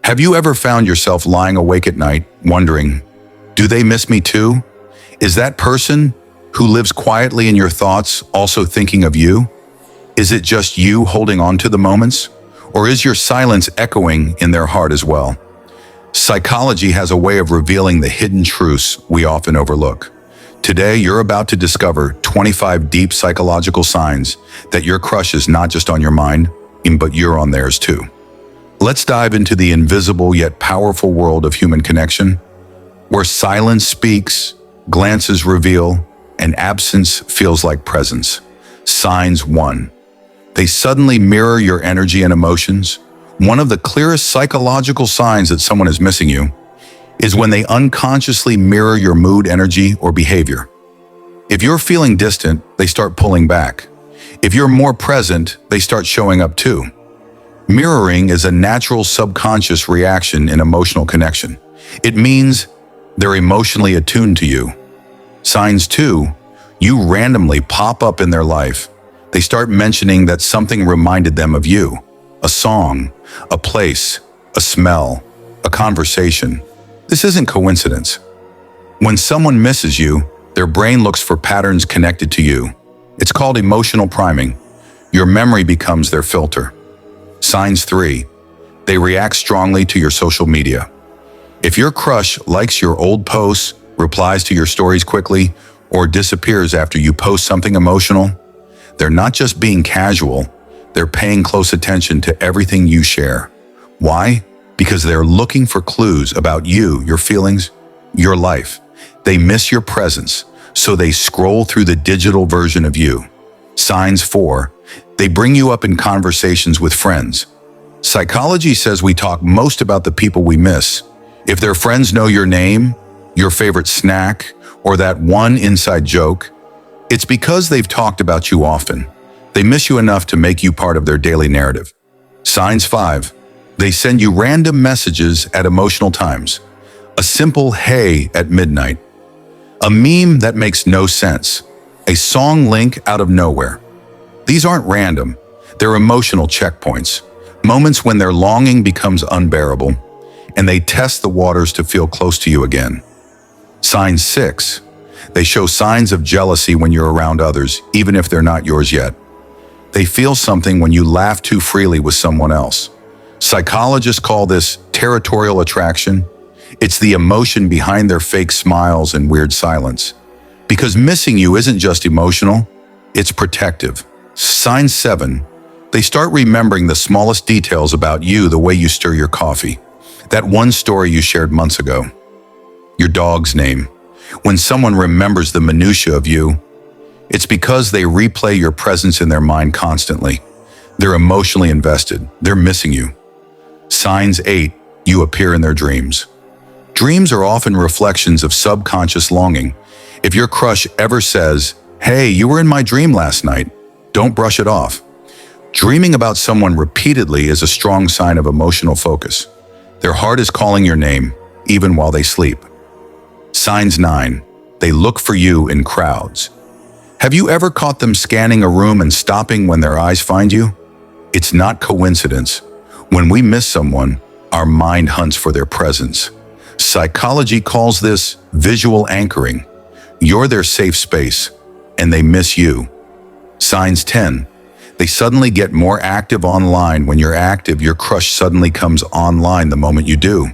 Have you ever found yourself lying awake at night, wondering, do they miss me too? Is that person who lives quietly in your thoughts also thinking of you? Is it just you holding on to the moments? Or is your silence echoing in their heart as well? Psychology has a way of revealing the hidden truths we often overlook. Today, you're about to discover 25 deep psychological signs that your crush is not just on your mind, but you're on theirs too. Let's dive into the invisible yet powerful world of human connection, where silence speaks, glances reveal, and absence feels like presence. Signs 1. They suddenly mirror your energy and emotions. One of the clearest psychological signs that someone is missing you is when they unconsciously mirror your mood, energy, or behavior. If you're feeling distant, they start pulling back. If you're more present, they start showing up too. Mirroring is a natural subconscious reaction in emotional connection. It means they're emotionally attuned to you. Signs 2, you randomly pop up in their life. They start mentioning that something reminded them of you. A song, a place, a smell, a conversation. This isn't coincidence. When someone misses you, their brain looks for patterns connected to you. It's called emotional priming. Your memory becomes their filter. Signs 3, they react strongly to your social media. If your crush likes your old posts, replies to your stories quickly, or disappears after you post something emotional, they're not just being casual, they're paying close attention to everything you share. Why? Because they're looking for clues about you, your feelings, your life. They miss your presence, so they scroll through the digital version of you. Signs 4, they bring you up in conversations with friends. Psychology says we talk most about the people we miss. If their friends know your name, your favorite snack, or that one inside joke, it's because they've talked about you often. They miss you enough to make you part of their daily narrative. Signs 5, they send you random messages at emotional times. A simple hey at midnight. A meme that makes no sense. A song link out of nowhere. These aren't random. They're emotional checkpoints. Moments when their longing becomes unbearable, and they test the waters to feel close to you again. Sign 6, they show signs of jealousy when you're around others, even if they're not yours yet. They feel something when you laugh too freely with someone else. Psychologists call this territorial attraction. It's the emotion behind their fake smiles and weird silence. Because missing you isn't just emotional, it's protective. Sign 7, they start remembering the smallest details about you, the way you stir your coffee. That one story you shared months ago. Your dog's name. When someone remembers the minutia of you, it's because they replay your presence in their mind constantly. They're emotionally invested. They're missing you. Signs 8, you appear in their dreams. Dreams are often reflections of subconscious longing. If your crush ever says, "Hey, you were in my dream last night," don't brush it off. Dreaming about someone repeatedly is a strong sign of emotional focus. Their heart is calling your name, even while they sleep. Signs 9, they look for you in crowds. Have you ever caught them scanning a room and stopping when their eyes find you? It's not coincidence. When we miss someone, our mind hunts for their presence. Psychology calls this visual anchoring. You're their safe space, and they miss you. Signs 10, they suddenly get more active online. When you're active, your crush suddenly comes online the moment you do.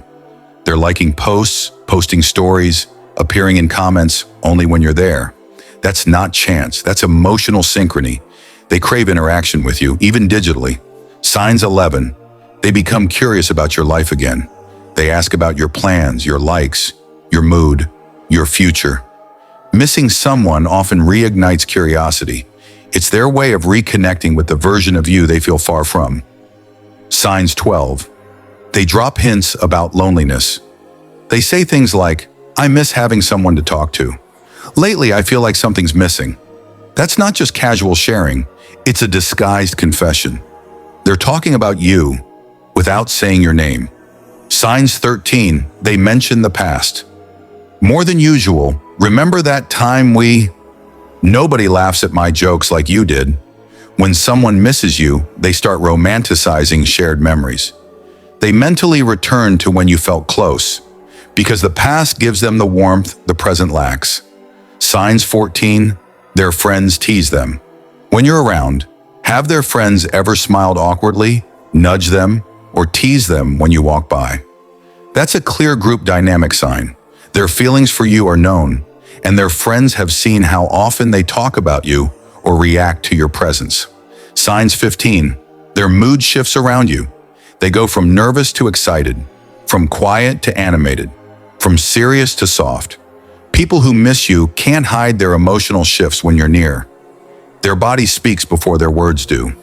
They're liking posts, posting stories, appearing in comments only when you're there. That's not chance, that's emotional synchrony. They crave interaction with you, even digitally. Signs 11, they become curious about your life again. They ask about your plans, your likes, your mood, your future. Missing someone often reignites curiosity. It's their way of reconnecting with the version of you they feel far from. Signs 12, they drop hints about loneliness. They say things like, "I miss having someone to talk to. Lately, I feel like something's missing." That's not just casual sharing, it's a disguised confession. They're talking about you without saying your name. Signs 13, they mention the past. More than usual, remember that time Nobody laughs at my jokes like you did. When someone misses you, they start romanticizing shared memories. They mentally return to when you felt close, because the past gives them the warmth the present lacks. Signs 14, their friends tease them. When you're around, have their friends ever smiled awkwardly, nudge them, or tease them when you walk by? That's a clear group dynamic sign. Their feelings for you are known, and their friends have seen how often they talk about you or react to your presence. Signs 15, their mood shifts around you. They go from nervous to excited, from quiet to animated, from serious to soft. People who miss you can't hide their emotional shifts when you're near. Their body speaks before their words do.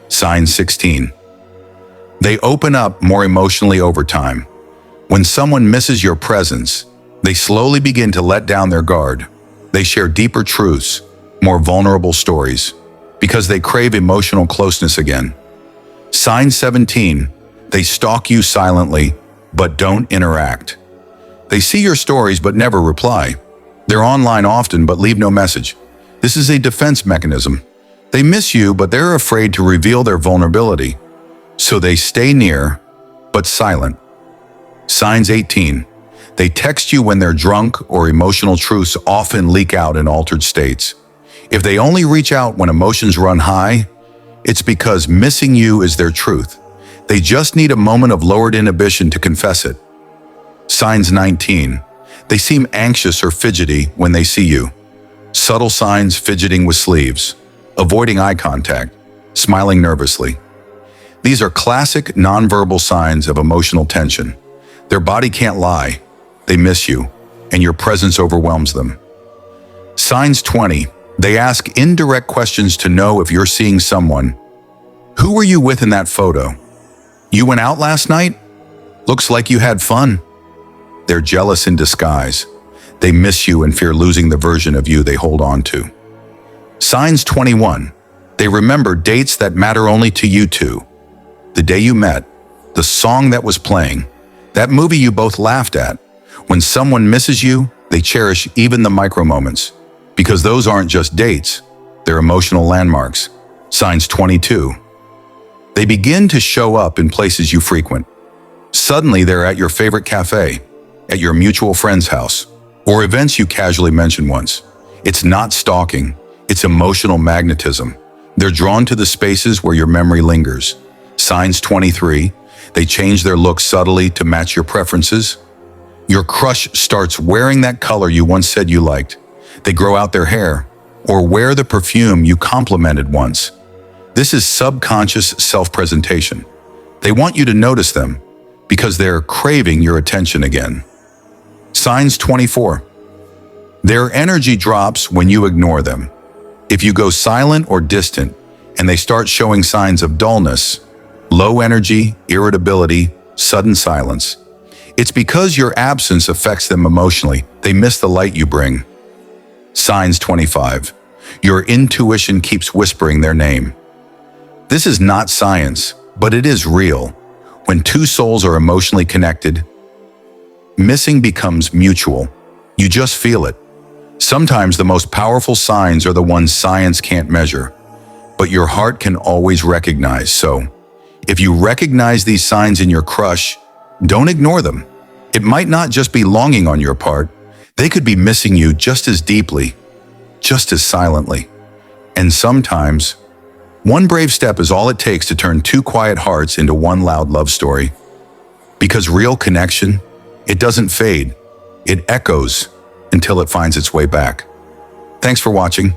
Sign 16. They open up more emotionally over time. When someone misses your presence, they slowly begin to let down their guard. They share deeper truths, more vulnerable stories, because they crave emotional closeness again. Sign 17. They stalk you silently, but don't interact. They see your stories but never reply. They're online often but leave no message. This is a defense mechanism. They miss you, but they're afraid to reveal their vulnerability. So they stay near, but silent. Signs 18. They text you when they're drunk, or emotional truths often leak out in altered states. If they only reach out when emotions run high, it's because missing you is their truth. They just need a moment of lowered inhibition to confess it. Signs 19. They seem anxious or fidgety when they see you. Subtle signs: fidgeting with sleeves, avoiding eye contact, smiling nervously. These are classic nonverbal signs of emotional tension. Their body can't lie. They miss you, and your presence overwhelms them. Signs 20. They ask indirect questions to know if you're seeing someone. Who were you with in that photo? You went out last night? Looks like you had fun. They're jealous in disguise. They miss you and fear losing the version of you they hold on to. Signs 21. They remember dates that matter only to you two. The day you met, the song that was playing, that movie you both laughed at. When someone misses you, they cherish even the micro moments, because those aren't just dates, they're emotional landmarks. Signs 22. They begin to show up in places you frequent. Suddenly they're at your favorite cafe, at your mutual friend's house, or events you casually mentioned once. It's not stalking, it's emotional magnetism. They're drawn to the spaces where your memory lingers. Signs 23. They change their look subtly to match your preferences. Your crush starts wearing that color you once said you liked. They grow out their hair, or wear the perfume you complimented once. This is subconscious self-presentation. They want you to notice them, because they're craving your attention again. Signs 24. Their energy drops when you ignore them. If you go silent or distant, and they start showing signs of dullness, low energy, irritability, sudden silence, it's because your absence affects them emotionally. They miss the light you bring. Signs 25. Your intuition keeps whispering their name. This is not science, but it is real. When two souls are emotionally connected, missing becomes mutual. You just feel it. Sometimes the most powerful signs are the ones science can't measure, but your heart can always recognize. So, if you recognize these signs in your crush, don't ignore them. It might not just be longing on your part. They could be missing you just as deeply, just as silently. And sometimes, one brave step is all it takes to turn two quiet hearts into one loud love story. Because real connection, it doesn't fade. It echoes until it finds its way back. Thanks for watching.